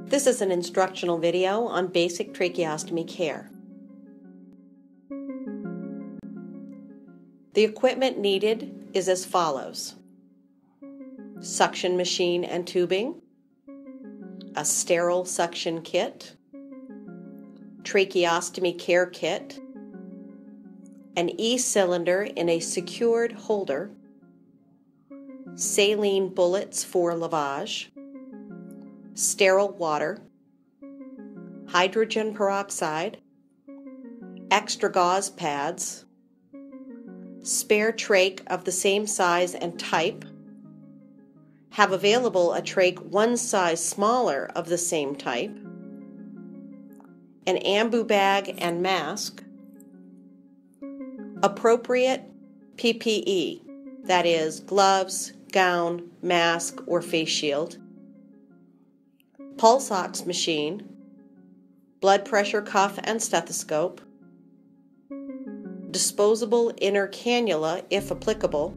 This is an instructional video on basic tracheostomy care. The equipment needed is as follows: suction machine and tubing, a sterile suction kit, tracheostomy care kit, an e-cylinder in a secured holder, saline bullets for lavage, sterile water, hydrogen peroxide, extra gauze pads, spare trach of the same size and type, have available a trach one size smaller of the same type, an ambu bag and mask, appropriate PPE, that is, gloves, gown, mask, or face shield, pulse ox machine, blood pressure cuff and stethoscope, disposable inner cannula if applicable,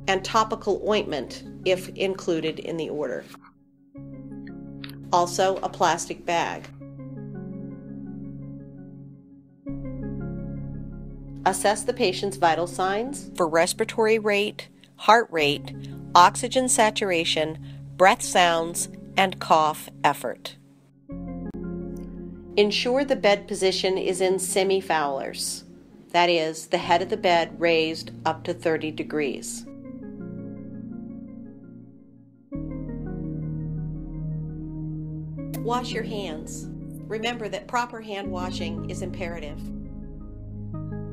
and topical ointment if included in the order. Also, a plastic bag. Assess the patient's vital signs for respiratory rate, heart rate, oxygen saturation, breath sounds, and cough effort. Ensure the bed position is in semi-Fowlers, that is, the head of the bed raised up to 30 degrees. Wash your hands. Remember that proper hand washing is imperative.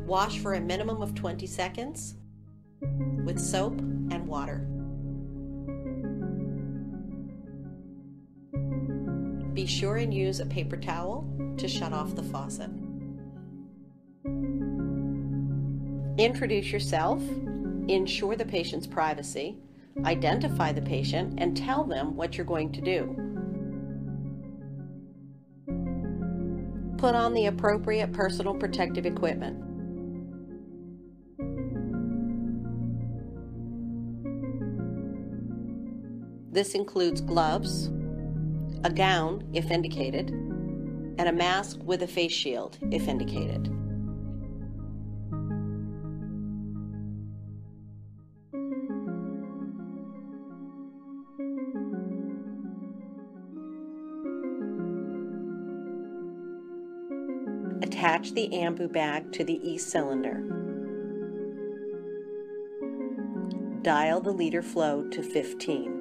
Wash for a minimum of 20 seconds with soap and water. Be sure and use a paper towel to shut off the faucet. Introduce yourself, ensure the patient's privacy, identify the patient, and tell them what you're going to do. Put on the appropriate personal protective equipment. This includes gloves, a gown if indicated, and a mask with a face shield if indicated. Attach the ambu bag to the e-cylinder. Dial the liter flow to 15.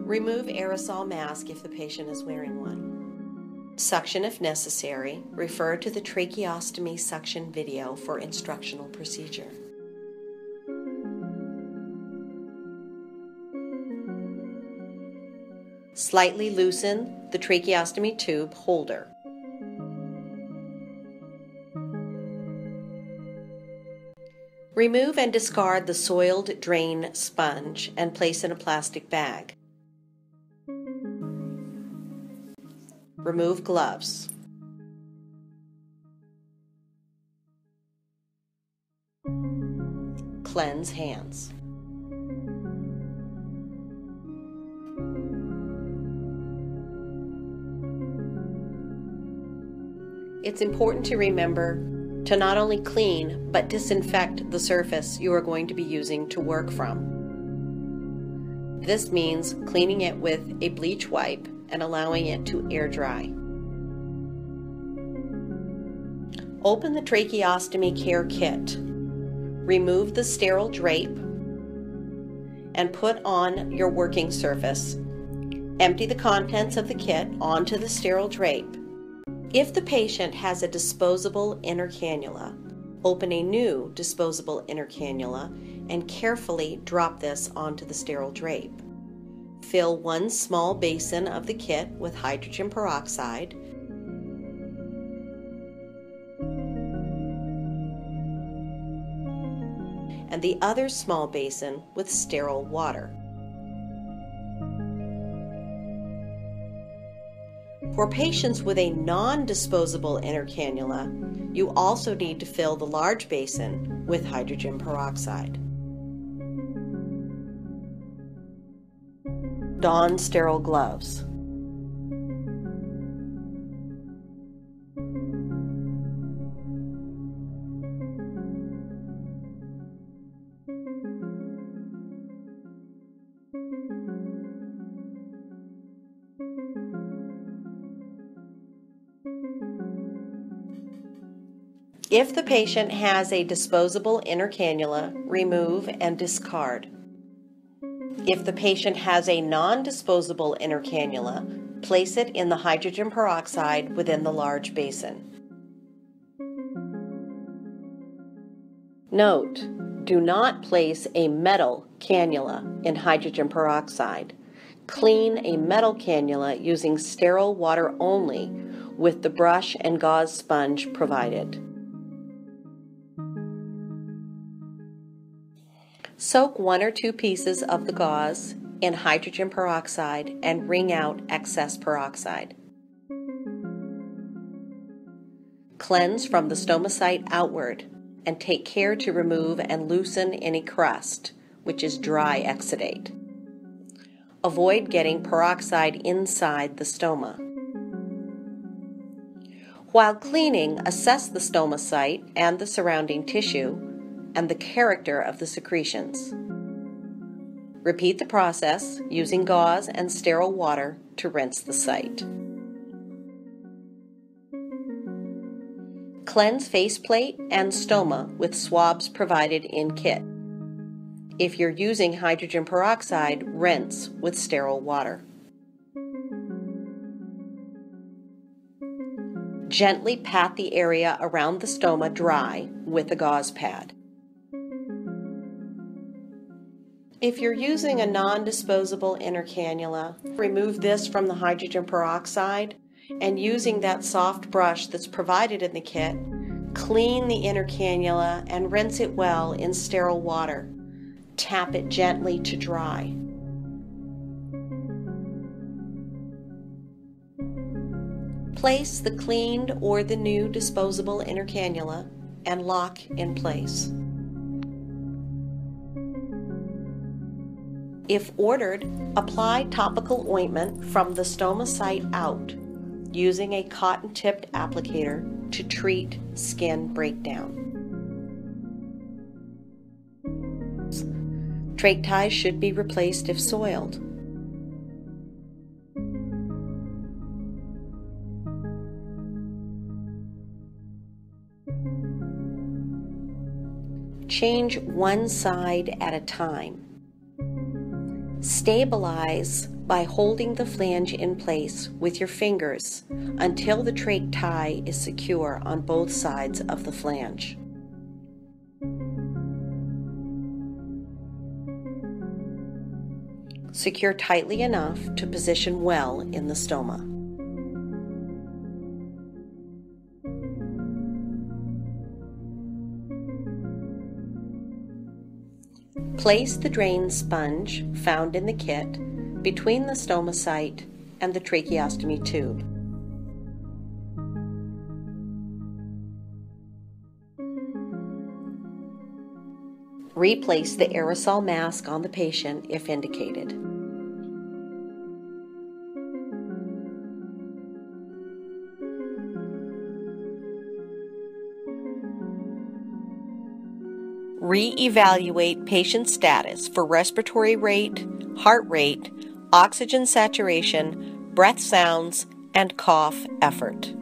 Remove aerosol mask if the patient is wearing one. Suction if necessary. Refer to the tracheostomy suction video for instructional procedure. Slightly loosen the tracheostomy tube holder. Remove and discard the soiled drain sponge and place in a plastic bag. Remove gloves. Cleanse hands. It's important to remember to not only clean, but disinfect the surface you are going to be using to work from. This means cleaning it with a bleach wipe and allowing it to air dry. Open the tracheostomy care kit. Remove the sterile drape and put on your working surface. Empty the contents of the kit onto the sterile drape. If the patient has a disposable inner cannula, open a new disposable inner cannula and carefully drop this onto the sterile drape. Fill one small basin of the kit with hydrogen peroxide. And the other small basin with sterile water. For patients with a non-disposable inner cannula, you also need to fill the large basin with hydrogen peroxide. Don sterile gloves. If the patient has a disposable inner cannula, remove and discard. If the patient has a non-disposable inner cannula, place it in the hydrogen peroxide within the large basin. Note: do not place a metal cannula in hydrogen peroxide. Clean a metal cannula using sterile water only with the brush and gauze sponge provided. Soak 1 or 2 pieces of the gauze in hydrogen peroxide and wring out excess peroxide. Cleanse from the stoma site outward and take care to remove and loosen any crust, which is dry exudate. Avoid getting peroxide inside the stoma. While cleaning, assess the stoma site and the surrounding tissue and the character of the secretions. Repeat the process using gauze and sterile water to rinse the site. Cleanse faceplate and stoma with swabs provided in kit. If you're using hydrogen peroxide, rinse with sterile water. Gently pat the area around the stoma dry with a gauze pad. If you're using a non-disposable inner cannula, remove this from the hydrogen peroxide and using that soft brush that's provided in the kit, clean the inner cannula and rinse it well in sterile water. Tap it gently to dry. Place the cleaned or the new disposable inner cannula and lock in place. If ordered, apply topical ointment from the stoma site out using a cotton-tipped applicator to treat skin breakdown. Trach ties should be replaced if soiled. Change one side at a time. Stabilize by holding the flange in place with your fingers until the trach tie is secure on both sides of the flange. Secure tightly enough to position well in the stoma. Place the drain sponge found in the kit between the stoma site and the tracheostomy tube. Replace the aerosol mask on the patient if indicated. Re-evaluate patient status for respiratory rate, heart rate, oxygen saturation, breath sounds, and cough effort.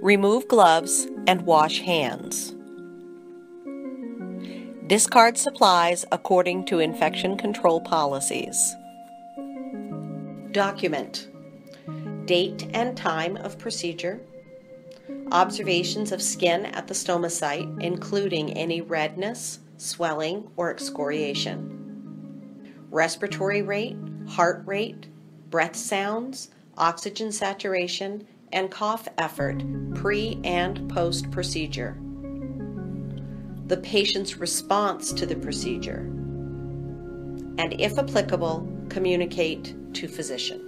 Remove gloves and wash hands. Discard supplies according to infection control policies. Document date and time of procedure, observations of skin at the stoma site, including any redness, swelling, or excoriation, respiratory rate, heart rate, breath sounds, oxygen saturation, and cough effort pre and post procedure, the patient's response to the procedure, and if applicable, communicate to physician.